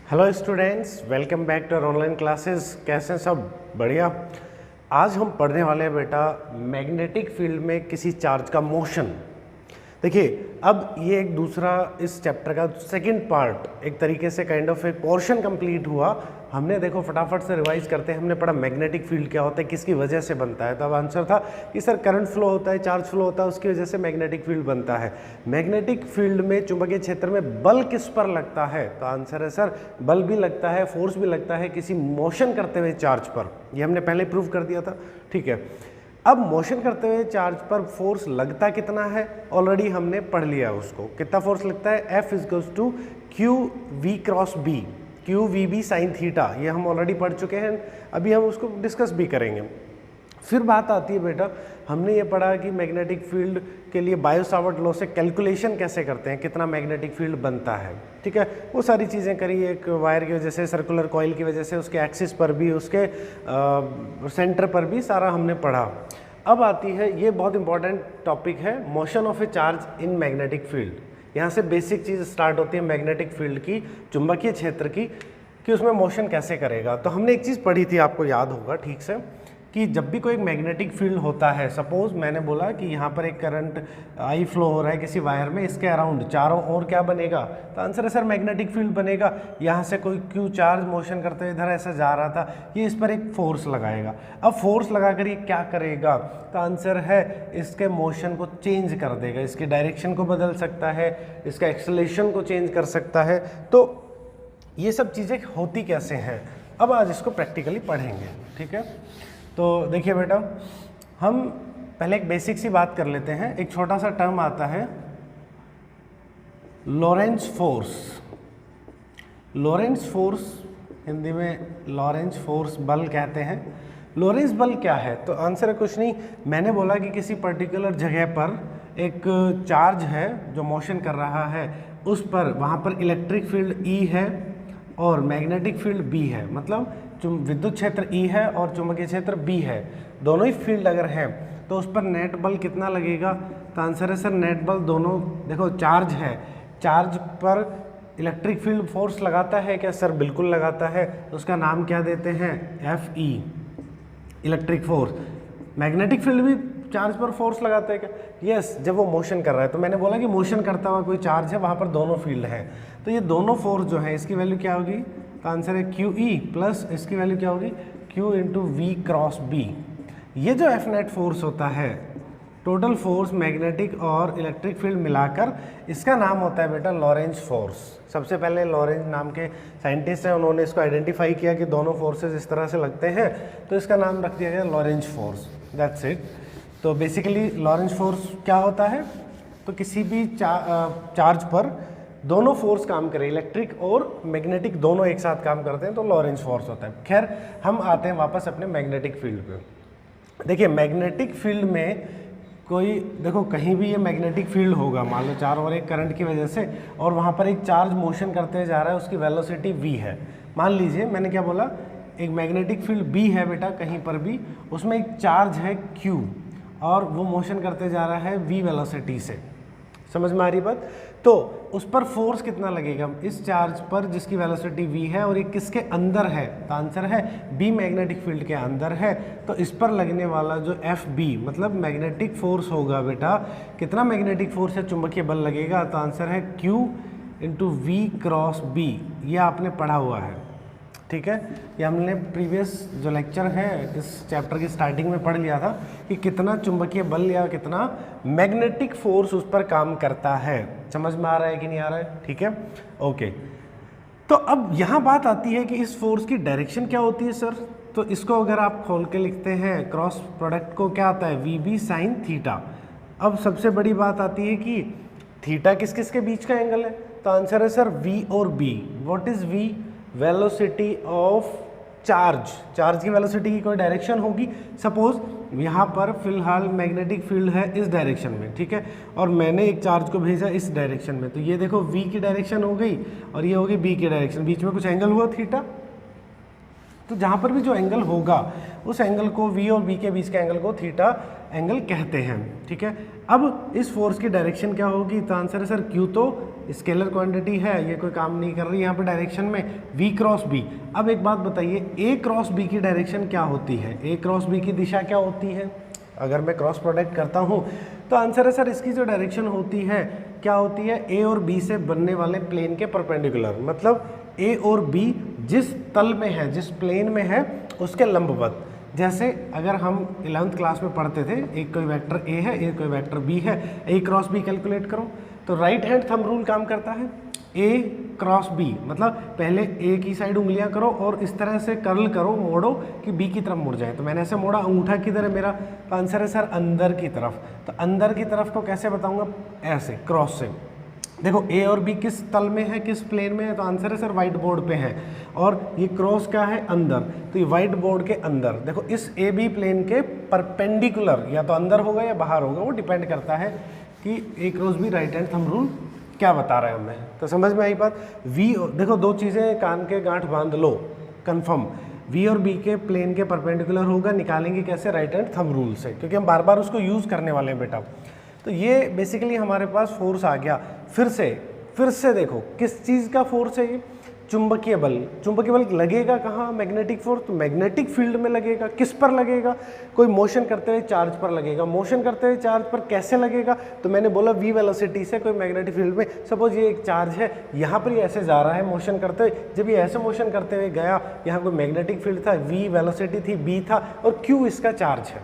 Hello students, welcome back to our online classes. कैसे हैं सब? बढ़िया। आज हम पढ़ने वाले हैं बेटा मैग्नेटिक फील्ड में किसी चार्ज का मोशन। देखिए, अब ये एक दूसरा इस चैप्टर का सेकंड पार्ट एक तरीके से काइंड ऑफ एक पोर्शन कंप्लीट हुआ। हमने देखो फटाफट से रिवाइज करते हैं। हमने पढ़ा मैग्नेटिक फील्ड क्या होता है, किसकी वजह से बनता है। तो अब आंसर था कि सर करंट फ्लो होता है, चार्ज फ्लो होता है, उसकी वजह से मैग्नेटिक फील्ड बनता है। मैग्नेटिक फील्ड में चुंबकीय क्षेत्र में बल किस पर लगता है? तो आंसर है सर बल भी लगता है, फोर्स भी लगता है किसी मोशन करते हुए चार्ज पर। ये हमने पहले प्रूव कर दिया था, ठीक है। अब मोशन करते हुए चार्ज पर फोर्स लगता कितना है ऑलरेडी हमने पढ़ लिया उसको। कितना फोर्स लगता है? F equals to Q V cross B, Q V B sine theta. ये हम ऑलरेडी पढ़ चुके हैं, अभी हम उसको डिस्कस भी करेंगे। फिर बात आती है बेटा, हमने ये पढ़ा कि मैग्नेटिक फील्ड के लिए बायो-सावर्ट लॉ से कैलकुलेशन कैसे करते हैं, कितना मैग्नेटिक फील्ड बनता है, ठीक है। वो सारी चीज़ें करी, एक वायर की वजह से, सर्कुलर कॉइल की वजह से, उसके एक्सिस पर भी, उसके सेंटर पर भी, सारा हमने पढ़ा। अब आती है, ये बहुत इंपॉर्टेंट टॉपिक है, motion of A charge in magnetic field. यहाँ से बेसिक चीज़ स्टार्ट होती है मैग्नेटिक फील्ड की, चुंबकीय क्षेत्र की, कि उसमें मोशन कैसे करेगा। तो हमने एक चीज़ पढ़ी थी, आपको याद होगा ठीक से, कि जब भी कोई मैग्नेटिक फील्ड होता है, सपोज मैंने बोला कि यहाँ पर एक करंट आई फ्लो हो रहा है किसी वायर में, इसके अराउंड चारों ओर क्या बनेगा? तो आंसर है सर मैग्नेटिक फील्ड बनेगा। यहाँ से कोई क्यू चार्ज मोशन करते हुए इधर ऐसा जा रहा था, ये इस पर एक फोर्स लगाएगा। अब फोर्स लगाकर ये क्या करेगा? तो आंसर है इसके मोशन को चेंज कर देगा, इसकी डायरेक्शन को बदल सकता है, इसका एक्सेलरेशन को चेंज कर सकता है। तो ये सब चीज़ें होती कैसे हैं, अब आज इसको प्रैक्टिकली पढ़ेंगे, ठीक है। तो देखिए बेटा, हम पहले एक बेसिक सी बात कर लेते हैं। एक छोटा सा टर्म आता है Lorentz force. Lorentz force Hindi में लॉरेंज फोर्स बल कहते हैं। लॉरेंज बल क्या है? तो आंसर है कुछ नहीं, मैंने बोला कि किसी पर्टिकुलर जगह पर एक चार्ज है जो मोशन कर रहा है, उस पर वहाँ पर इलेक्ट्रिक फील्ड E है और मैग्नेटिक फील्ड B है। मतलब विद्युत क्षेत्र E है और चुंबकीय क्षेत्र B है, दोनों ही फील्ड अगर हैं तो उस पर नेट बल कितना लगेगा? तो आंसर है सर नेट बल दोनों, देखो चार्ज है, चार्ज पर इलेक्ट्रिक फील्ड फोर्स लगाता है क्या? सर बिल्कुल लगाता है। तो उसका नाम क्या देते हैं? FE, electric force. Magnetic field भी चार्ज पर फोर्स लगाता है क्या? यस, जब वो मोशन कर रहा है। तो मैंने बोला कि मोशन करता हुआ कोई चार्ज है, वहाँ पर दोनों फील्ड हैं, तो ये दोनों फोर्स जो है इसकी वैल्यू क्या होगी? तो आंसर है QE प्लस इसकी वैल्यू क्या होगी? Q into V cross B. ये जो F नेट फोर्स होता है, टोटल फोर्स मैग्नेटिक और इलेक्ट्रिक फील्ड मिलाकर, इसका नाम होता है बेटा लॉरेंज फोर्स। सबसे पहले लॉरेंज नाम के साइंटिस्ट हैं, उन्होंने इसको आइडेंटिफाई किया कि दोनों फोर्सेस इस तरह से लगते हैं, तो इसका नाम रख दिया गया लॉरेंज फोर्स। That's it. तो बेसिकली लॉरेंज फोर्स क्या होता है? तो किसी भी चार्ज पर दोनों फोर्स काम करें, इलेक्ट्रिक और मैग्नेटिक दोनों एक साथ काम करते हैं, तो लॉरेंज फोर्स होता है। खैर, हम आते हैं वापस अपने मैग्नेटिक फील्ड पे। देखिए, मैग्नेटिक फील्ड में कोई, देखो कहीं भी ये मैग्नेटिक फील्ड होगा, मान लो चारों ओर एक करंट की वजह से, और वहाँ पर एक चार्ज मोशन करते हुए जा रहा है, उसकी वेलोसिटी v है। मान लीजिए मैंने क्या बोला, एक मैग्नेटिक फील्ड B है बेटा कहीं पर भी, उसमें एक चार्ज है Q और वो मोशन करते जा रहा है v वेलोसिटी से। समझ में आ रही बात? तो उस पर फोर्स कितना लगेगा इस चार्ज पर जिसकी वेलोसिटी v है, और ये किसके अंदर है? तो आंसर है B मैग्नेटिक फील्ड के अंदर है। तो इस पर लगने वाला जो FB मतलब मैग्नेटिक फोर्स होगा बेटा, कितना मैग्नेटिक फोर्स है, चुंबकीय बल लगेगा? तो आंसर है Q into V cross B। ये आपने पढ़ा हुआ है, ठीक है। ये हमने प्रीवियस जो लेक्चर है इस चैप्टर की स्टार्टिंग में पढ़ लिया था कि कितना चुंबकीय बल या कितना मैग्नेटिक फोर्स उस पर काम करता है। समझ में आ रहा है कि नहीं आ रहा है? ठीक है, ओके। तो अब यहाँ बात आती है कि इस फोर्स की डायरेक्शन क्या होती है सर? तो इसको अगर आप खोल के लिखते हैं, क्रॉस प्रोडक्ट को क्या आता है? VB sine theta. अब सबसे बड़ी बात आती है कि थीटा किस किस के बीच का एंगल है? तो आंसर है सर V और B। What is V? Velocity of charge. Charge की वेलोसिटी की कोई डायरेक्शन होगी। सपोज यहाँ पर फिलहाल मैग्नेटिक फील्ड है इस डायरेक्शन में, ठीक है, और मैंने एक चार्ज को भेजा इस डायरेक्शन में, तो ये देखो V की डायरेक्शन हो गई और ये होगी B की डायरेक्शन, बीच में कुछ एंगल हुआ थीटा। तो जहाँ पर भी जो एंगल होगा उस एंगल को V और B के बीच के एंगल को थीटा एंगल कहते हैं। ठीक है, अब इस फोर्स की डायरेक्शन क्या होगी? तो आंसर है सर क्यू तो स्केलर क्वांटिटी है, ये कोई काम नहीं कर रही यहाँ पे डायरेक्शन में, v क्रॉस b। अब एक बात बताइए, a क्रॉस b की डायरेक्शन क्या होती है? a क्रॉस b की दिशा क्या होती है? अगर मैं क्रॉस प्रोडक्ट करता हूँ तो आंसर है सर इसकी जो डायरेक्शन होती है क्या होती है? a और b से बनने वाले प्लेन के परपेंडिकुलर, मतलब a और b जिस तल में है, जिस प्लेन में है, उसके लंबवत। जैसे अगर हम 11th क्लास में पढ़ते थे, एक कोई वेक्टर a है, एक कोई वेक्टर b है, a क्रॉस b कैलकुलेट करो, तो राइट हैंड थंब रूल काम करता है a क्रॉस b, मतलब पहले a की साइड उंगलियां करो और इस तरह से कर्ल करो, मोड़ो कि b की तरफ मुड़ जाए। तो मैंने ऐसे मोड़ा, अंगूठा किधर है मेरा? तो आंसर है सर अंदर की तरफ। तो अंदर की तरफ को कैसे बताऊंगा? ऐसे क्रॉस से। देखो a और b किस तल में है, किस प्लेन में है? तो आंसर है सर व्हाइट बोर्ड पे है, और ये क्रॉस क्या है? अंदर। तो ये व्हाइट बोर्ड के अंदर। देखो इस ए बी प्लेन के परपेंडिकुलर या तो अंदर होगा या बाहर होगा, वो डिपेंड करता है कि A cross B right hand thumb rule क्या बता रहे हैं हमें। तो समझ में आई बात? देखो दो चीज़ें कान के गांठ बांध लो, कन्फर्म। v और b के प्लेन के परपेंडिकुलर होगा, निकालेंगे कैसे? राइट हैंड थंब रूल से, क्योंकि हम बार बार उसको यूज़ करने वाले हैं बेटा। तो ये बेसिकली हमारे पास फोर्स आ गया। फिर से देखो किस चीज़ का फोर्स है ये? चुंबकीय बल। चुंबकीय बल लगेगा कहाँ? Magnetic force. तो मैग्नेटिक फील्ड में लगेगा। किस पर लगेगा? कोई मोशन करते हुए चार्ज पर लगेगा। मोशन करते हुए चार्ज पर कैसे लगेगा? तो मैंने बोला v वेलोसिटी से कोई मैग्नेटिक फील्ड में। सपोज ये एक चार्ज है, यहाँ पर ये ऐसे जा रहा है मोशन करते हुए, जब ये ऐसे मोशन करते हुए गया, यहाँ कोई मैग्नेटिक फील्ड था, v वेलोसिटी थी, b था, और q इसका चार्ज है।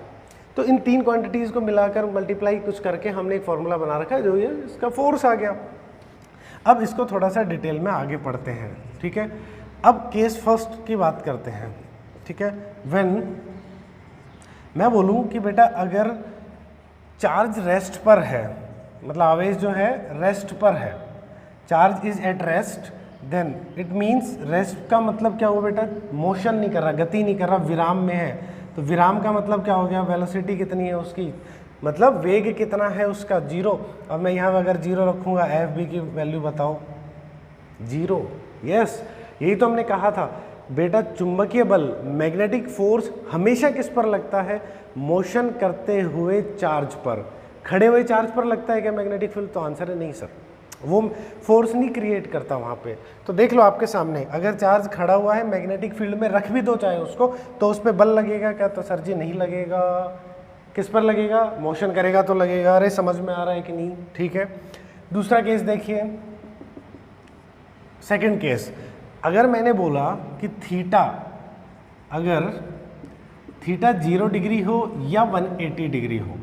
तो इन तीन क्वांटिटीज़ को मिलाकर मल्टीप्लाई कुछ करके हमने एक फॉर्मूला बना रखा है, जो ये इसका फोर्स आ गया। अब इसको थोड़ा सा डिटेल में आगे पढ़ते हैं। ठीक है, अब केस फर्स्ट की बात करते हैं। ठीक है, व्हेन मैं बोलूँ कि बेटा अगर चार्ज रेस्ट पर है, मतलब आवेश जो है रेस्ट पर है, charge is at rest, then it means rest का मतलब क्या हुआ बेटा? मोशन नहीं कर रहा, गति नहीं कर रहा, विराम में है। तो विराम का मतलब क्या हो गया? वेलोसिटी कितनी है उसकी, मतलब वेग कितना है उसका? 0। अब मैं यहाँ अगर 0 रखूँगा, एफ बी की वैल्यू बताओ, 0। यस, यही तो हमने कहा था बेटा, चुंबकीय बल, मैग्नेटिक फोर्स हमेशा किस पर लगता है? मोशन करते हुए चार्ज पर। खड़े हुए चार्ज पर लगता है क्या मैग्नेटिक फील्ड? तो आंसर है नहीं सर, वो फोर्स नहीं क्रिएट करता वहाँ पे। तो देख लो आपके सामने, अगर चार्ज खड़ा हुआ है, मैग्नेटिक फील्ड में रख भी दो चाहे उसको, तो उस पर बल लगेगा क्या? तो सर जी नहीं लगेगा। किस पर लगेगा? मोशन करेगा तो लगेगा। अरे समझ में आ रहा है कि नहीं? ठीक है, दूसरा केस देखिए, सेकंड केस। अगर मैंने बोला कि थीटा, अगर थीटा 0 डिग्री हो या 180 डिग्री हो,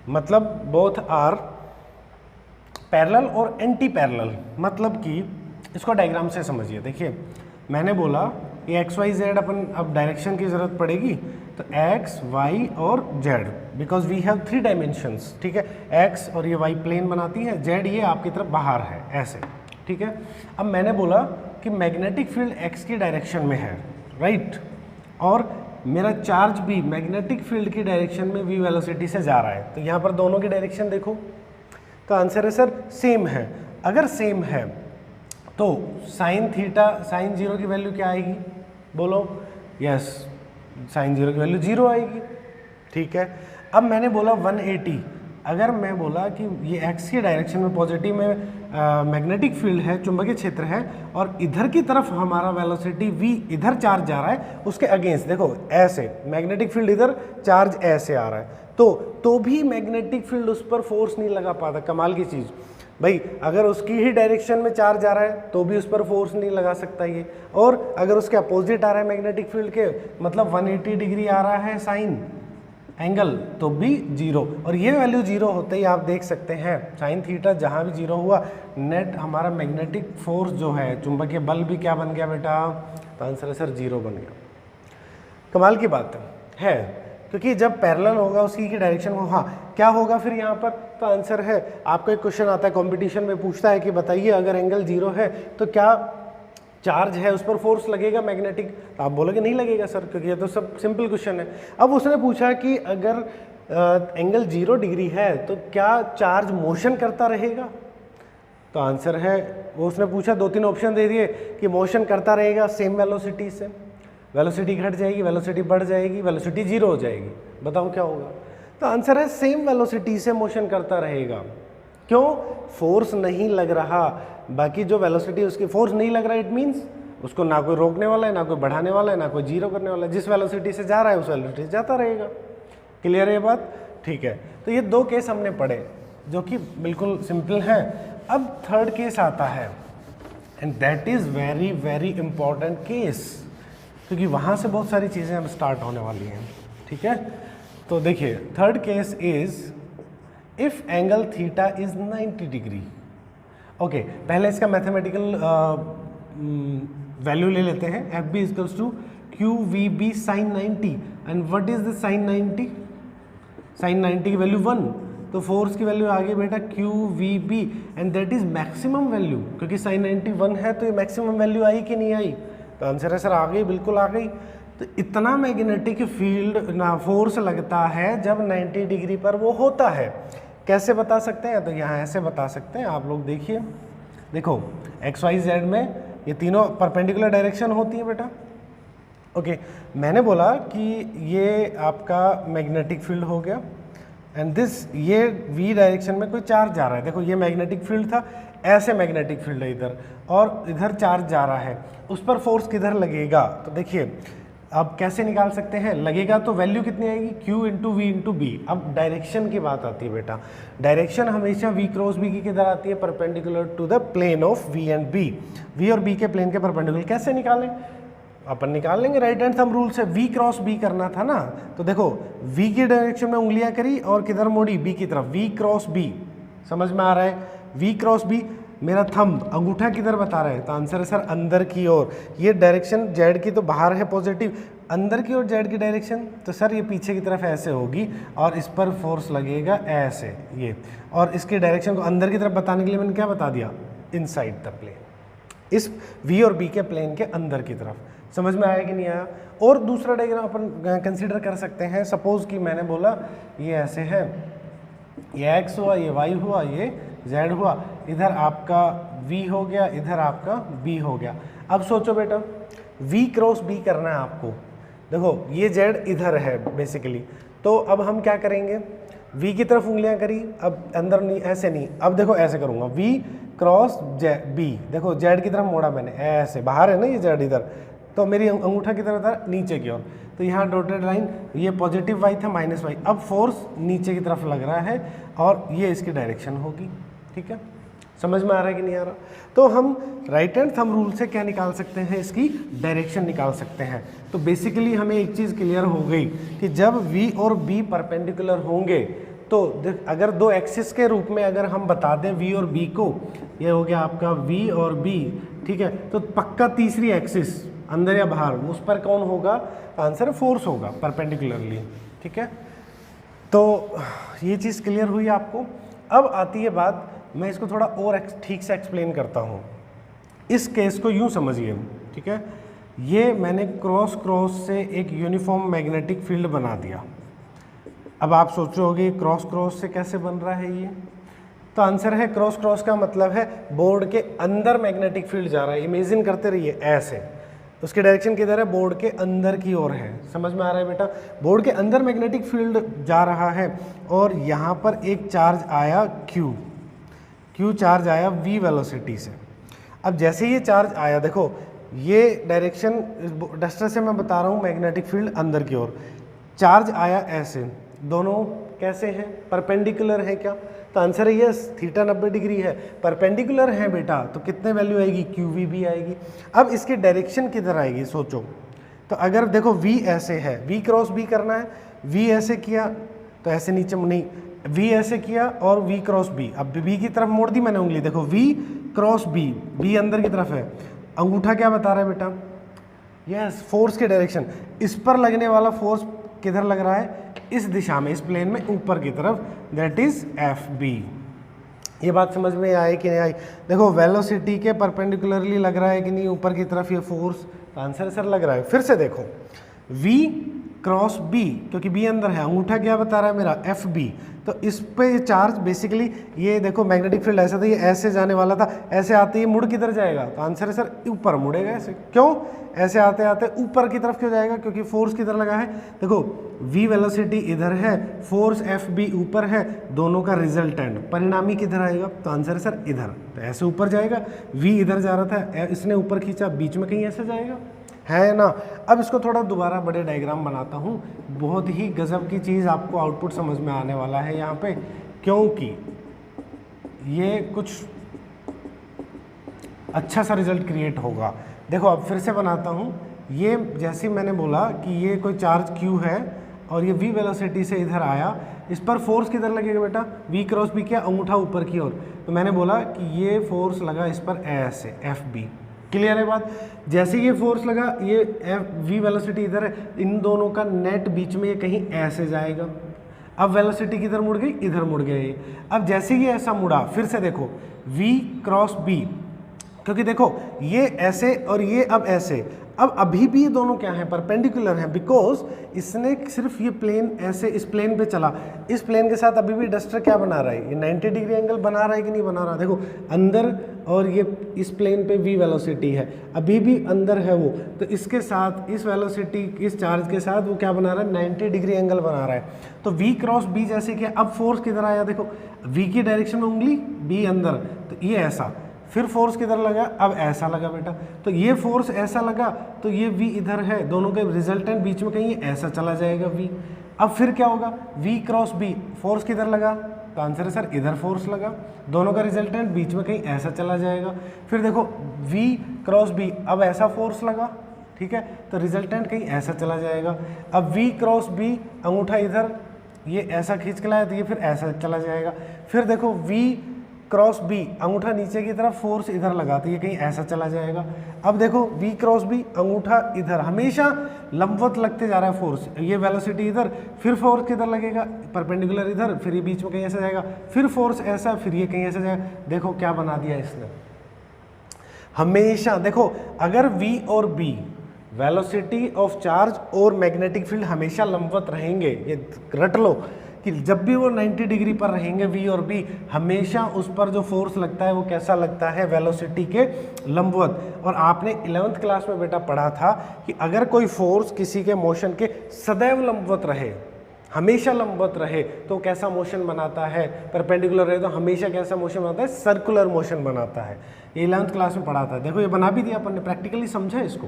मतलब बोथ आर पैरेलल और एंटी पैरेलल, मतलब कि इसको डायग्राम से समझिए। देखिए मैंने बोला ये एक्स वाई जेड, अपन अब डायरेक्शन की ज़रूरत पड़ेगी, तो एक्स वाई और Z, because we have 3 dimensions. ठीक है, एक्स और ये वाई प्लेन बनाती है, जेड ये आपकी तरफ बाहर है ऐसे। ठीक है, अब मैंने बोला कि मैग्नेटिक फील्ड एक्स की डायरेक्शन में है, राइट, और मेरा चार्ज भी मैग्नेटिक फील्ड की डायरेक्शन में v वेलोसिटी से जा रहा है। तो यहाँ पर दोनों की डायरेक्शन देखो, तो आंसर है सर सेम है। अगर सेम है तो साइन थीटा, साइन 0 की वैल्यू क्या आएगी? बोलो। यस, साइन 0 की वैल्यू 0 आएगी। ठीक है, अब मैंने बोला 180, अगर मैं बोला कि ये एक्स की डायरेक्शन में पॉजिटिव में मैग्नेटिक फील्ड है, चुंबकीय क्षेत्र है, और इधर की तरफ हमारा वेलोसिटी v, इधर चार्ज जा रहा है, उसके अगेंस्ट देखो ऐसे मैग्नेटिक फील्ड, इधर चार्ज ऐसे आ रहा है, तो भी मैग्नेटिक फील्ड उस पर फोर्स नहीं लगा पाता। कमाल की चीज़ भाई, अगर उसकी ही डायरेक्शन में चार्ज आ रहा है तो भी उस पर फोर्स नहीं लगा सकता ये, और अगर उसके अपोजिट आ रहा है मैग्नेटिक फील्ड के, मतलब 180 डिग्री आ रहा है साइन एंगल, तो भी 0। और ये वैल्यू 0 होते ही आप देख सकते हैं साइन थीटा जहाँ भी 0 हुआ, नेट हमारा मैग्नेटिक फोर्स जो है, चुंबकीय बल भी क्या बन गया बेटा? तो आंसर है सर 0 बन गया। कमाल की बात है, क्योंकि जब पैरेलल होगा उसकी की डायरेक्शन में, हाँ क्या होगा फिर यहाँ पर? तो आंसर है, आपको एक क्वेश्चन आता है कंपटीशन में, पूछता है कि बताइए अगर एंगल 0 है तो क्या चार्ज है उस पर फोर्स लगेगा मैग्नेटिक? तो आप बोलोगे नहीं लगेगा सर, क्योंकि ये तो सब सिंपल क्वेश्चन है। अब उसने पूछा कि अगर एंगल 0 डिग्री है तो क्या चार्ज मोशन करता रहेगा? तो आंसर है, वो उसने पूछा, 2-3 ऑप्शन दे दिए कि मोशन करता रहेगा सेम वेलोसिटी से, वेलोसिटी घट जाएगी, वेलोसिटी बढ़ जाएगी, वेलोसिटी 0 हो जाएगी, बताओ क्या होगा? तो आंसर है सेम वेलोसिटी से मोशन करता रहेगा। क्यों? फोर्स नहीं लग रहा, बाकी जो वेलोसिटी उसकी फोर्स नहीं लग रहा, इट मीन्स उसको ना कोई रोकने वाला है, ना कोई बढ़ाने वाला है, ना कोई जीरो करने वाला है। जिस वेलोसिटी से जा रहा है उस वेलोसिटी से जाता रहेगा। क्लियर है ये बात? ठीक है, तो ये दो केस हमने पढ़े जो कि बिल्कुल सिंपल है। अब थर्ड केस आता है and that is very very important case, क्योंकि वहाँ से बहुत सारी चीज़ें अब स्टार्ट होने वाली हैं। ठीक है, तो देखिए third case is if angle theta is 90 degree. Okay, पहले इसका मैथमेटिकल वैल्यू ले लेते हैं। F B equals to Q V B sine 90 and what is the sine 90? Sine 90 की वैल्यू 1, तो फोर्स की वैल्यू आ गई बेटा Q V B and that is maximum value, क्योंकि साइन 90 1 है तो ये मैक्सिमम वैल्यू आई कि नहीं आई? तो आंसर है सर आ गई, बिल्कुल आ गई। तो इतना मैग्नेटिक फील्ड ना फोर्स लगता है जब 90 डिग्री पर वो होता है। कैसे बता सकते हैं? तो यहाँ ऐसे बता सकते हैं, आप लोग देखिए, देखो एक्स वाई जेड में ये तीनों परपेंडिकुलर डायरेक्शन होती है बेटा। ओके, मैंने बोला कि ये आपका मैग्नेटिक फील्ड हो गया एंड दिस ये वी डायरेक्शन में कोई चार्ज जा रहा है। देखो ये मैग्नेटिक फील्ड था, ऐसे मैग्नेटिक फील्ड है इधर, और इधर चार्ज जा रहा है, उस पर फोर्स किधर लगेगा? तो देखिए अब कैसे निकाल सकते हैं, लगेगा तो वैल्यू कितनी आएगी? Q into V into B. अब डायरेक्शन की बात आती है बेटा, डायरेक्शन हमेशा V क्रॉस बी की किधर आती है? Perpendicular to the plane of V and B। V और B के प्लेन के परपेंडिकुलर कैसे निकालें? अपन निकाल लेंगे राइट हैंड थंब रूल से। V क्रॉस B करना था ना, तो देखो V की डायरेक्शन में उंगलियां करी और किधर मोड़ी? B की तरफ। V क्रॉस B, समझ में आ रहा है? V क्रॉस B, मेरा थंब अंगूठा किधर बता रहा है? तो आंसर है सर अंदर की ओर। ये डायरेक्शन जेड की तो बाहर है पॉजिटिव, अंदर की ओर जेड की डायरेक्शन, तो सर ये पीछे की तरफ ऐसे होगी और इस पर फोर्स लगेगा ऐसे ये, और इसकी डायरेक्शन को अंदर की तरफ बताने के लिए मैंने क्या बता दिया? इनसाइड द प्लेन, इस V और B के प्लेन के अंदर की तरफ। समझ में आया कि नहीं आया? और दूसरा डायग्राम अपन कंसीडर कर सकते हैं। सपोज कि मैंने बोला ये ऐसे है, ये x हुआ, ये y हुआ, ये z हुआ, इधर आपका v हो गया, इधर आपका b हो गया। अब सोचो बेटा v क्रॉस b करना है आपको। देखो ये z इधर है बेसिकली, तो अब हम क्या करेंगे? v की तरफ उंगलियां करी, अब अंदर नहीं, ऐसे नहीं, अब देखो ऐसे करूंगा, v क्रॉस b। देखो z की तरफ मोड़ा मैंने, ऐसे बाहर है ना ये z इधर, तो मेरी अंगूठा की तरफ था नीचे की ओर, तो यहाँ डॉटेड लाइन, ये पॉजिटिव y था माइनस y, अब फोर्स नीचे की तरफ लग रहा है और ये इसकी डायरेक्शन होगी। ठीक है, समझ में आ रहा है कि नहीं आ रहा? तो हम राइट हैंड थंब रूल से क्या निकाल सकते हैं? इसकी डायरेक्शन निकाल सकते हैं। तो बेसिकली हमें एक चीज़ क्लियर हो गई कि जब v और b परपेंडिकुलर होंगे तो अगर दो एक्सिस के रूप में अगर हम बता दें v और b को, ये हो गया आपका v और b, ठीक है, तो पक्का तीसरी एक्सिस अंदर या बाहर उस पर कौन होगा? आंसर फोर्स होगा परपेंडिकुलरली। ठीक है, तो ये चीज़ क्लियर हुई आपको। अब आती है बात, मैं इसको थोड़ा और ठीक से एक्सप्लेन करता हूँ। इस केस को यूँ समझिए, ठीक है, ये मैंने क्रॉस क्रॉस से एक यूनिफॉर्म मैग्नेटिक फील्ड बना दिया। अब आप सोचोगे क्रॉस क्रॉस से कैसे बन रहा है ये? तो आंसर है क्रॉस क्रॉस का मतलब है बोर्ड के अंदर मैग्नेटिक फील्ड जा रहा है। इमेजिन करते रहिए ऐसे, उसकी डायरेक्शन किधर है? बोर्ड के अंदर की ओर है। समझ में आ रहा है बेटा? बोर्ड के अंदर मैग्नेटिक फील्ड जा रहा है और यहाँ पर एक चार्ज आया Q चार्ज आया V वेलोसिटी से। अब जैसे ये चार्ज आया, देखो ये डायरेक्शन डस्टर से मैं बता रहा हूँ मैग्नेटिक फील्ड अंदर की ओर, चार्ज आया ऐसे, दोनों कैसे हैं? परपेंडिकुलर है क्या? तो आंसर है यस, थीटा 90 डिग्री है, परपेंडिकुलर है बेटा, तो कितने वैल्यू आएगी? QV भी आएगी। अब इसकी डायरेक्शन किधर आएगी सोचो, तो अगर देखो V ऐसे है, V क्रॉस B करना है, V ऐसे किया तो ऐसे नीचे नहीं, V ऐसे किया और V क्रॉस B, अब B की तरफ मोड़ दी मैंने उंगली, देखो V क्रॉस B अंदर की तरफ है, अंगूठा क्या बता रहा है बेटा? यस, फोर्स की डायरेक्शन, इस पर लगने वाला फोर्स किधर लग रहा है? इस दिशा में, इस प्लेन में ऊपर की तरफ, दैट इज FB। ये बात समझ में आई कि नहीं आई? देखो वेलोसिटी के परपेंडिकुलरली लग रहा है कि नहीं ऊपर की तरफ ये फोर्स? आंसर सर लग रहा है। फिर से देखो V क्रॉस बी, क्योंकि बी अंदर है, अंगूठा क्या बता रहा है मेरा एफ बी, तो इस पे चार्ज बेसिकली ये देखो मैग्नेटिक फील्ड ऐसा था, ये ऐसे जाने वाला था, ऐसे आते ही मुड़ किधर जाएगा, तो आंसर है सर ऊपर मुड़ेगा ऐसे। क्यों ऐसे आते आते ऊपर की तरफ क्यों जाएगा, क्योंकि फोर्स किधर लगा है, देखो v वेलोसिटी इधर है, फोर्स एफ बी ऊपर है, दोनों का रिजल्टेंट परिणामी किधर आएगा, तो आंसर है सर इधर, तो ऐसे ऊपर जाएगा, v इधर जा रहा था, इसने ऊपर खींचा, बीच में कहीं ऐसे जाएगा, है ना। अब इसको थोड़ा दोबारा बड़े डायग्राम बनाता हूँ, बहुत ही गजब की चीज़ आपको आउटपुट समझ में आने वाला है यहाँ पे, क्योंकि ये कुछ अच्छा सा रिजल्ट क्रिएट होगा। देखो अब फिर से बनाता हूँ, ये जैसे मैंने बोला कि ये कोई चार्ज Q है और ये v वेलोसिटी से इधर आया, इस पर फोर्स किधर लगेगा बेटा, v क्रॉस b, क्या अंगूठा ऊपर की ओर, तो मैंने बोला कि ये फोर्स लगा इस पर ऐसे एफ बी, क्लियर है बात। जैसे ये फोर्स लगा, ये v वेलोसिटी इधर है, इन दोनों का नेट बीच में ये कहीं ऐसे जाएगा, अब वेलोसिटी किधर मुड़ गई, इधर मुड़ गया ये। अब जैसे ये ऐसा मुड़ा, फिर से देखो v क्रॉस b, क्योंकि देखो ये ऐसे और ये अब ऐसे, अब अभी भी ये दोनों क्या हैं, परपेंडिकुलर हैं, बिकॉज इसने सिर्फ ये प्लेन ऐसे इस प्लेन पे चला, इस प्लेन के साथ अभी भी डस्टर क्या बना रहा है, ये 90 डिग्री एंगल बना रहा है कि नहीं बना रहा, देखो अंदर, और ये इस प्लेन पे v वेलोसिटी है, अभी भी अंदर है वो, तो इसके साथ इस वेलोसिटी इस चार्ज के साथ वो क्या बना रहा है, 90 डिग्री एंगल बना रहा है। तो v क्रॉस b जैसे कि अब फोर्स किधर आया, देखो v की डायरेक्शन में उंगली, b अंदर, तो ये ऐसा, फिर फोर्स किधर लगा, अब ऐसा लगा बेटा, तो ये फोर्स ऐसा लगा, तो ये v इधर है, दोनों के रिजल्टेंट बीच में कहीं ऐसा चला जाएगा v। अब फिर क्या होगा, v क्रॉस b, फोर्स किधर लगा, तो आंसर है सर इधर फोर्स लगा, दोनों का रिजल्टेंट बीच में कहीं ऐसा चला जाएगा। फिर देखो v क्रॉस b, अब ऐसा फोर्स लगा, ठीक है, तो रिजल्टेंट कहीं ऐसा चला जाएगा। अब v क्रॉस b, अंगूठा इधर, ये ऐसा खींच के लाया, तो ये फिर ऐसा चला जाएगा। फिर देखो v क्रॉस b, अंगूठा नीचे की तरफ, फोर्स इधर लगा, तो ये कहीं ऐसा चला जाएगा। अब देखो v क्रॉस b, अंगूठा इधर, हमेशा लंबवत लगते जा रहा है फोर्स, ये वेलोसिटी इधर, फिर फोर्स किधर लगेगा, परपेंडिकुलर इधर, फिर ये बीच में कहीं ऐसा जाएगा, फिर फोर्स ऐसा, फिर ये कहीं ऐसा जाएगा। देखो क्या बना दिया इसने, हमेशा देखो अगर v और b वेलोसिटी ऑफ चार्ज और मैग्नेटिक फील्ड हमेशा लंबवत रहेंगे, ये रट लो कि जब भी वो 90 डिग्री पर रहेंगे v और b, हमेशा उस पर जो फोर्स लगता है वो कैसा लगता है, वेलोसिटी के लंबवत। और आपने 11th क्लास में बेटा पढ़ा था कि अगर कोई फोर्स किसी के मोशन के सदैव लंबवत रहे, हमेशा लंबवत रहे, तो कैसा मोशन बनाता है, परपेंडिकुलर रहे तो हमेशा कैसा मोशन बनाता है, सर्कुलर मोशन बनाता है। ये 11th क्लास में पढ़ा था, देखो ये बना भी दिया अपन ने, प्रैक्टिकली समझा इसको,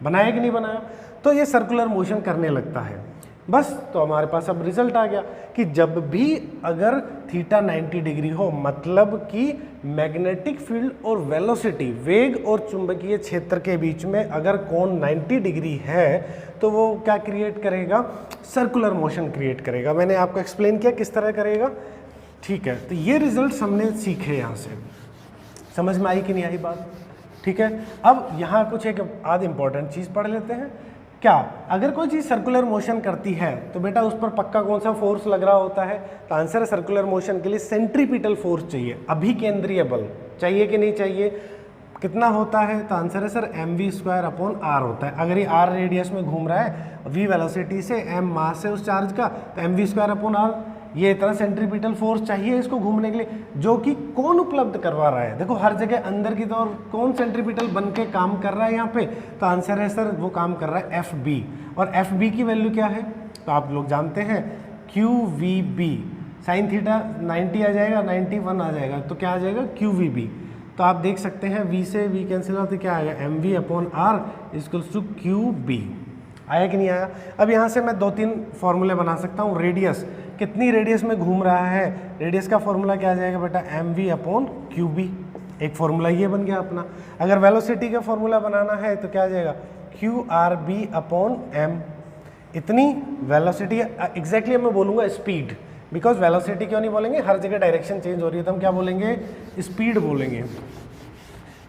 बनाया कि नहीं बनाया, तो ये सर्कुलर मोशन करने लगता है बस। तो हमारे पास अब रिजल्ट आ गया कि जब भी अगर थीटा 90 डिग्री हो, मतलब कि मैग्नेटिक फील्ड और वेलोसिटी, वेग और चुंबकीय क्षेत्र के बीच में अगर कोण 90 डिग्री है, तो वो क्या क्रिएट करेगा, सर्कुलर मोशन क्रिएट करेगा। मैंने आपको एक्सप्लेन किया किस तरह करेगा, ठीक है। तो ये रिजल्ट हमने सीखे, यहाँ से समझ में आई कि नहीं आई बात, ठीक है। अब यहाँ कुछ एक आध इम्पॉर्टेंट चीज़ पढ़ लेते हैं। क्या, अगर कोई चीज़ सर्कुलर मोशन करती है तो बेटा उस पर पक्का कौन सा फोर्स लग रहा होता है, तो आंसर है सर्कुलर मोशन के लिए सेंट्रीपिटल फोर्स चाहिए, अभिकेंद्रीय बल चाहिए कि नहीं चाहिए। कितना होता है, तो आंसर है सर mv²/r होता है। अगर ये r रेडियस में घूम रहा है, v वेलोसिटी से, m मास है उस चार्ज का, तो mv²/r, ये इतना सेंट्रीपिटल फोर्स चाहिए इसको घूमने के लिए, जो कि कौन उपलब्ध करवा रहा है। देखो हर जगह अंदर की तरफ कौन सेंट्रीपिटल बन के काम कर रहा है यहाँ पे, तो आंसर है सर वो काम कर रहा है FB। और FB की वैल्यू क्या है, तो आप लोग जानते हैं QVB, साइन थीटा 90 आ जाएगा, 91 आ जाएगा, तो क्या आ जाएगा QVB। तो आप देख सकते हैं v से v कैंसिल होता है, क्या आएगा mv/r = QB। आया कि नहीं आया। अब यहाँ से मैं 2-3 फॉर्मूले बना सकता हूँ। रेडियस, कितनी रेडियस में घूम रहा है, रेडियस का फॉर्मूला क्या आ जाएगा बेटा, mv/qb, एक फॉर्मूला ये बन गया अपना। अगर वेलोसिटी का फॉर्मूला बनाना है तो क्या आ जाएगा, qrb/m, इतनी वेलोसिटी, एग्जैक्टली मैं बोलूँगा स्पीड, बिकॉज वेलोसिटी क्यों नहीं बोलेंगे, हर जगह डायरेक्शन चेंज हो रही है, तो हम क्या बोलेंगे, स्पीड बोलेंगे।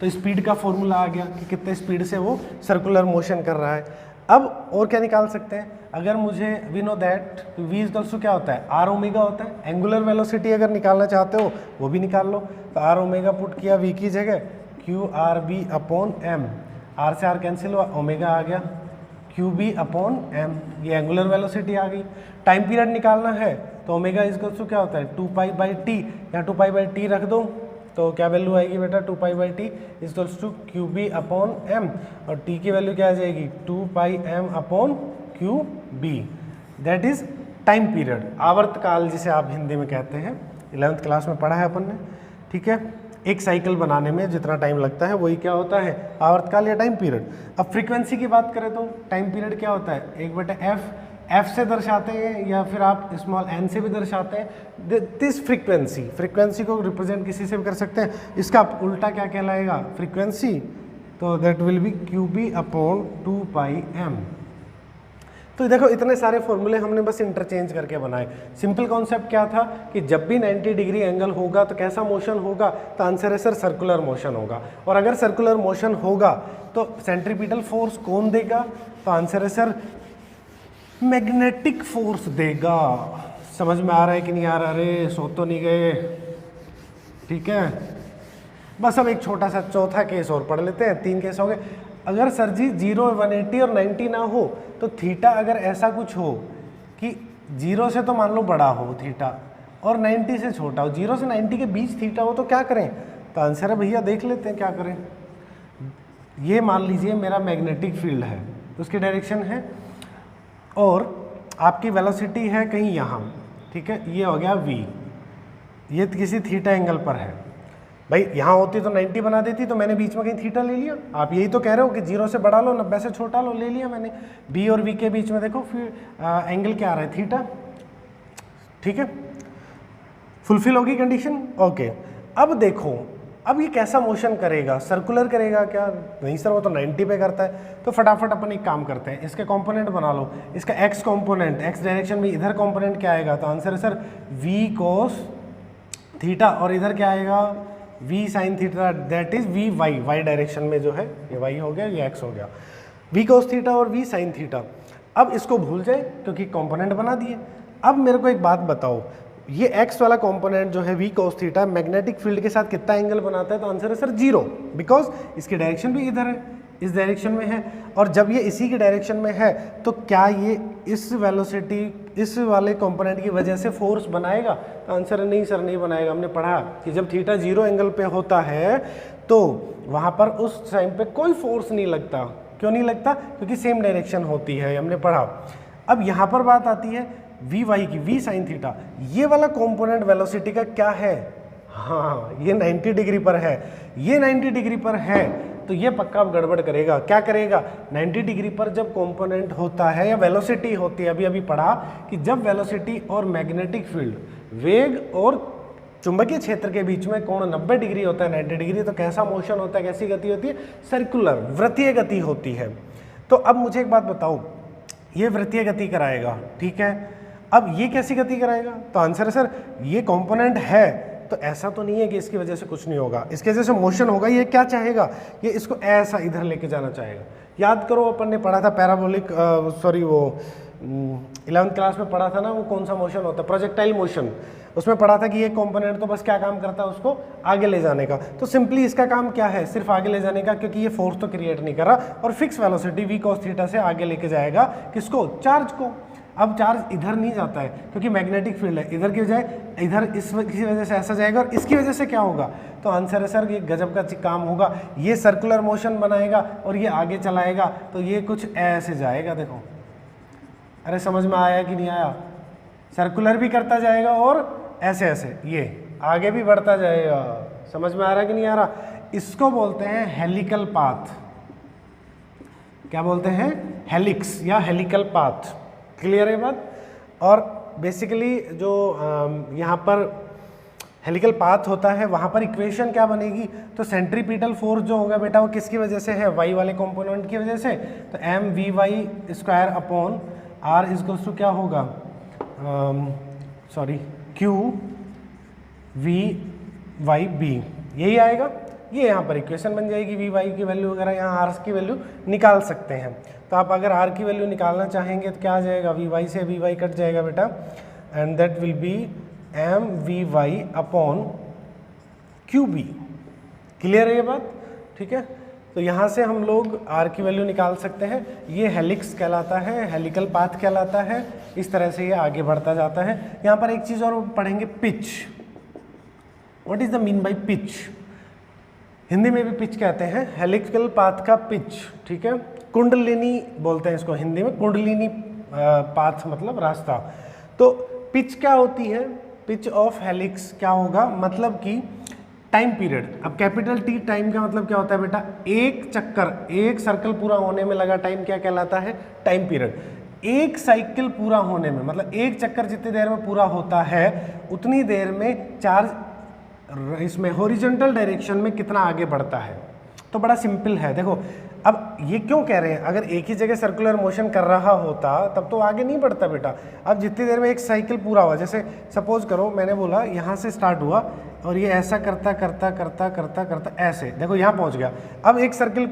तो स्पीड का फॉर्मूला आ गया कि कितने स्पीड से वो सर्कुलर मोशन कर रहा है। अब और क्या निकाल सकते हैं, अगर मुझे वी नो दैट v = क्या होता है, r ओमेगा होता है। एंगुलर वेलोसिटी अगर निकालना चाहते हो वो भी निकाल लो, तो r ओमेगा पुट किया v की जगह, qrb/m, r से r कैंसिल हुआ, ओमेगा आ गया क्यू बी अपॉन एम, ये एंगुलर वेलोसिटी आ गई। टाइम पीरियड निकालना है तो ओमेगा इक्वल्स टू क्या होता है 2π/t, यहाँ 2π/t रख दो तो क्या वैल्यू आएगी बेटा 2π/t equals to Q B upon M, और t की वैल्यू क्या आ जाएगी 2πm upon Q B, that is time period, आवर्तकाल जिसे आप हिंदी में कहते हैं, 11th क्लास में पढ़ा है अपन ने, ठीक है। एक साइकिल बनाने में जितना टाइम लगता है वही क्या होता है आवर्तकाल या टाइम पीरियड। अब फ्रीक्वेंसी की बात करें तो टाइम पीरियड क्या होता है, एक बटे एफ से दर्शाते हैं या फिर आप स्मॉल एन से भी दर्शाते हैं। दिस फ्रीक्वेंसी को रिप्रेजेंट किसी से भी कर सकते हैं, इसका उल्टा क्या कहलाएगा फ्रीक्वेंसी, तो that will be Q B upon 2πm। तो देखो इतने सारे फॉर्मूले हमने बस इंटरचेंज करके बनाए। सिंपल कॉन्सेप्ट क्या था कि जब भी 90 डिग्री एंगल होगा तो कैसा मोशन होगा, तो आंसर है सर सर्कुलर मोशन होगा, और अगर सर्कुलर मोशन होगा तो सेंट्रीपिटल फोर्स कौन देगा, तो आंसर है सर मैग्नेटिक फोर्स देगा। समझ में आ रहा है कि नहीं आ रहा, अरे सो तो नहीं गए, ठीक है। बस अब एक छोटा सा चौथा केस और पढ़ लेते हैं, 3 केस हो गए। अगर सर जी 0, 180 और 90 ना हो तो थीटा अगर ऐसा कुछ हो कि 0 से तो मान लो बड़ा हो थीटा और 90 से छोटा हो, 0 से 90 के बीच थीटा हो, तो क्या करें, तो आंसर है भैया देख लेते हैं क्या करें। ये मान लीजिए मेरा मैग्नेटिक फील्ड है, उसकी डायरेक्शन है और आपकी वेलोसिटी है कहीं यहाँ, ठीक है, ये हो गया v, ये किसी थीटा एंगल पर है। भाई यहाँ होती तो 90 बना देती, तो मैंने बीच में कहीं थीटा ले लिया। आप यही तो कह रहे हो कि 0 से बड़ा लो 90 से छोटा लो, ले लिया मैंने। b और v के बीच में देखो फिर एंगल क्या आ रहा है थीटा, ठीक है, फुलफिल होगी कंडीशन, ओके। अब देखो अब ये कैसा मोशन करेगा, सर्कुलर करेगा क्या, नहीं सर वो तो 90 पे करता है। तो फटाफट अपन एक काम करते हैं, इसके कंपोनेंट बना लो। इसका x कंपोनेंट, x डायरेक्शन में इधर कंपोनेंट क्या आएगा, तो आंसर है सर v cos थीटा, और इधर क्या आएगा v sin theta, that is v y direction में जो है, ये y हो गया ये x हो गया, v cos थीटा और v sin थीटा। अब इसको भूल जाए क्योंकि कंपोनेंट बना दिए। अब मेरे को एक बात बताओ, ये x वाला कंपोनेंट जो है v cos theta magnetic field के साथ कितना एंगल बनाता है, तो आंसर है सर 0, बिकॉज इसकी डायरेक्शन भी इधर है, इस डायरेक्शन में है, और जब ये इसी की डायरेक्शन में है तो क्या ये इस वेलोसिटी इस वाले कंपोनेंट की वजह से फोर्स बनाएगा, तो आंसर है नहीं सर नहीं बनाएगा। हमने पढ़ा कि जब थीटा 0 एंगल पे होता है तो वहाँ पर उस टाइम पे कोई फोर्स नहीं लगता। क्यों नहीं लगता, क्योंकि सेम डायरेक्शन होती है, हमने पढ़ा। अब यहाँ पर बात आती है वी वाई की, वी साइन थीटा, ये वाला कंपोनेंट वेलोसिटी का क्या है, हाँ ये 90 डिग्री पर है, ये 90 डिग्री पर है, तो ये पक्का अब गड़बड़ करेगा। क्या करेगा, 90 डिग्री पर जब कंपोनेंट होता है या वेलोसिटी होती है, अभी अभी पढ़ा कि जब वेलोसिटी और मैग्नेटिक फील्ड, वेग और चुंबकीय क्षेत्र के बीच में कोण 90 डिग्री होता है, 90 डिग्री, तो कैसा मोशन होता है, कैसी गति होती है, सर्कुलर वृत्तीय गति होती है। तो अब मुझे एक बात बताओ, ये वृत्तीय गति कराएगा, ठीक है, अब ये कैसी गति कराएगा, तो आंसर है सर ये कंपोनेंट है तो ऐसा तो नहीं है कि इसकी वजह से कुछ नहीं होगा, इसकी वजह से मोशन होगा। ये क्या चाहेगा, ये इसको ऐसा इधर लेके जाना चाहेगा। याद करो अपन ने पढ़ा था पैराबोलिक, सॉरी वो 11th क्लास में पढ़ा था ना, वो कौन सा मोशन होता है, प्रोजेक्टाइल मोशन। उसमें पढ़ा था कि ये कंपोनेंट तो बस क्या काम करता है, उसको आगे ले जाने का। तो सिंपली इसका काम क्या है, सिर्फ आगे ले जाने का, क्योंकि ये फोर्स तो क्रिएट नहीं कर रहा, और fix velocity V cos theta से आगे लेके जाएगा किसको, चार्ज को। अब चार्ज इधर नहीं जाता है क्योंकि मैग्नेटिक फील्ड है, इधर की बजाय इधर किसी वजह से ऐसा जाएगा, और इसकी वजह से क्या होगा, तो आंसर है सर ये गजब का काम होगा, ये सर्कुलर मोशन बनाएगा और ये आगे चलाएगा, तो ये कुछ ऐसे जाएगा। देखो अरे समझ में आया कि नहीं आया, सर्कुलर भी करता जाएगा और ऐसे ऐसे ये आगे भी बढ़ता जाएगा। समझ में आ रहा है कि नहीं आ रहा, इसको बोलते हैं हेलिकल पाथ। क्या बोलते हैं, हेलिक्स या हेलिकल पाथ। क्लियर है बात। और बेसिकली जो यहाँ पर हेलिकल पाथ होता है, वहाँ पर इक्वेशन क्या बनेगी, तो सेंट्रीपिटल फोर्स जो होगा बेटा वो किसकी वजह से है, वाई वाले कंपोनेंट की वजह से, तो M V Y square upon R equals to क्या होगा, sorry Q V Y B, यही आएगा। ये यहाँ पर इक्वेशन बन जाएगी, वी वाई की वैल्यू वगैरह, यहाँ आर की वैल्यू निकाल सकते हैं। तो आप अगर आर की वैल्यू निकालना चाहेंगे तो क्या आ जाएगा, वी वाई से वी वाई कट जाएगा बेटा, and that will be M V Y upon Q B. Clear है ये बात, ठीक है। तो यहाँ से हम लोग आर की वैल्यू निकाल सकते हैं। ये हेलिक्स कहलाता है, हेलिकल पाथ कहलाता है। इस तरह से ये आगे बढ़ता जाता है। यहाँ पर एक चीज़ और पढ़ेंगे, pitch. What is the mean by pitch? Hindi में भी पिच कहते हैं, हेलिकल पाथ का पिच, ठीक है। कुंडलिनी बोलते हैं इसको हिंदी में, कुंडलिनी पाथ मतलब रास्ता। तो पिच क्या होती है? पिच ऑफ हेलिक्स क्या होगा? मतलब कि टाइम पीरियड। अब कैपिटल टी टाइम का मतलब क्या होता है बेटा? एक चक्कर, एक सर्कल पूरा होने में लगा टाइम क्या कहलाता है? Time period. एक साइकिल पूरा होने में, मतलब एक चक्कर जितनी देर में पूरा होता है उतनी देर में चार्ज इसमें हॉरिजॉन्टल डायरेक्शन में कितना आगे बढ़ता है। तो बड़ा सिंपल है। देखो अब ये क्यों कह रहे हैं, अगर एक ही जगह सर्कुलर मोशन कर रहा होता तब तो आगे नहीं बढ़ता बेटा। अब जितनी देर में एक साइकिल पूरा हुआ, जैसे सपोज करो मैंने बोला यहाँ से स्टार्ट हुआ और ये ऐसा करता करता करता करता करता ऐसे, देखो यहाँ पहुँच गया। अब एक सर्किल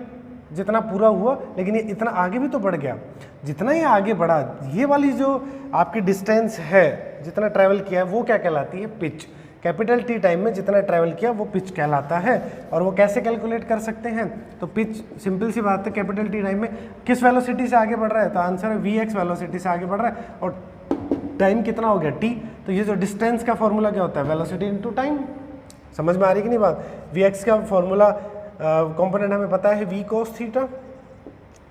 जितना पूरा हुआ, लेकिन ये इतना आगे भी तो बढ़ गया। जितना ये आगे बढ़ा, ये वाली जो आपकी डिस्टेंस है जितना ट्रैवल किया है वो क्या कहलाती है? पिच। कैपिटल टी टाइम में जितना ट्रैवल किया वो पिच कहलाता है। और वो कैसे कैलकुलेट कर सकते हैं? तो पिच सिंपल सी बात है, कैपिटल टी टाइम में किस वेलोसिटी से आगे बढ़ रहा है? तो आंसर है वी एक्स वेलोसिटी से आगे बढ़ रहा है। और टाइम कितना हो गया? टी। तो ये जो डिस्टेंस का फॉर्मूला क्या होता है? Velocity into time. समझ में आ रही कि नहीं बात? वी एक्स का फॉर्मूला कंपोनेंट हमें पता है वी कोस थीटा।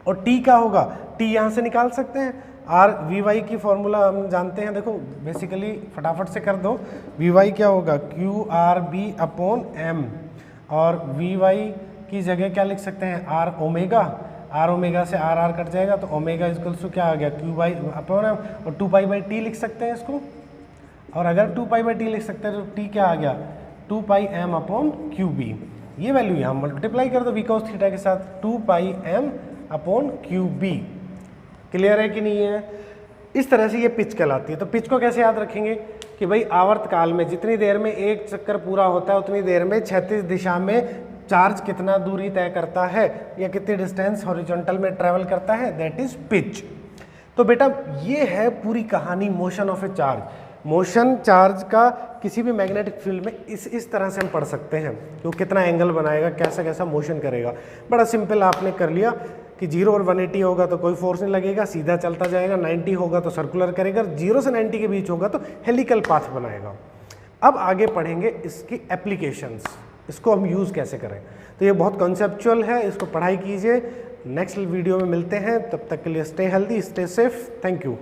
और टी क्या होगा? टी यहाँ से निकाल सकते हैं, आर वी वाई की फॉर्मूला हम जानते हैं। देखो बेसिकली फटाफट से कर दो, वी वाई क्या होगा? Q R B upon M. और वी वाई की जगह क्या लिख सकते हैं? R omega. आर ओमेगा से आर आर कट जाएगा तो ओमेगा इक्वल्स टू क्या आ गया? Q by upon M. और 2 पाई बाई टी लिख सकते हैं इसको। और अगर 2 पाई बाई टी लिख सकते हैं तो टी क्या आ गया? 2 pi M upon Q B. ये वैल्यू यहाँ मल्टीप्लाई कर दो वी कॉस थीटा के साथ, 2 pi M upon Q B. Clear है कि नहीं है? इस तरह से ये पिच कहलाती है। तो पिच को कैसे याद रखेंगे कि भाई आवर्त काल में जितनी देर में एक चक्कर पूरा होता है उतनी देर में 36 दिशा में चार्ज कितना दूरी तय करता है या कितनी डिस्टेंस हॉरिजॉन्टल में ट्रेवल करता है, दैट इज पिच। तो बेटा ये है पूरी कहानी motion of A charge. Motion charge का किसी भी मैग्नेटिक फील्ड में इस तरह से हम पढ़ सकते हैं कि वो कितना एंगल बनाएगा, कैसा कैसा मोशन करेगा। बड़ा सिंपल आपने कर लिया कि 0 और 180 होगा तो कोई फोर्स नहीं लगेगा, सीधा चलता जाएगा। 90 होगा तो सर्कुलर करेगा, 0 से 90 के बीच होगा तो हेलिकल पाथ बनाएगा। अब आगे पढ़ेंगे इसकी एप्लीकेशंस, इसको हम यूज़ कैसे करें। तो ये बहुत कॉन्सेप्चुअल है, इसको पढ़ाई कीजिए। नेक्स्ट वीडियो में मिलते हैं, तब तक के लिए stay healthy, stay safe. Thank you.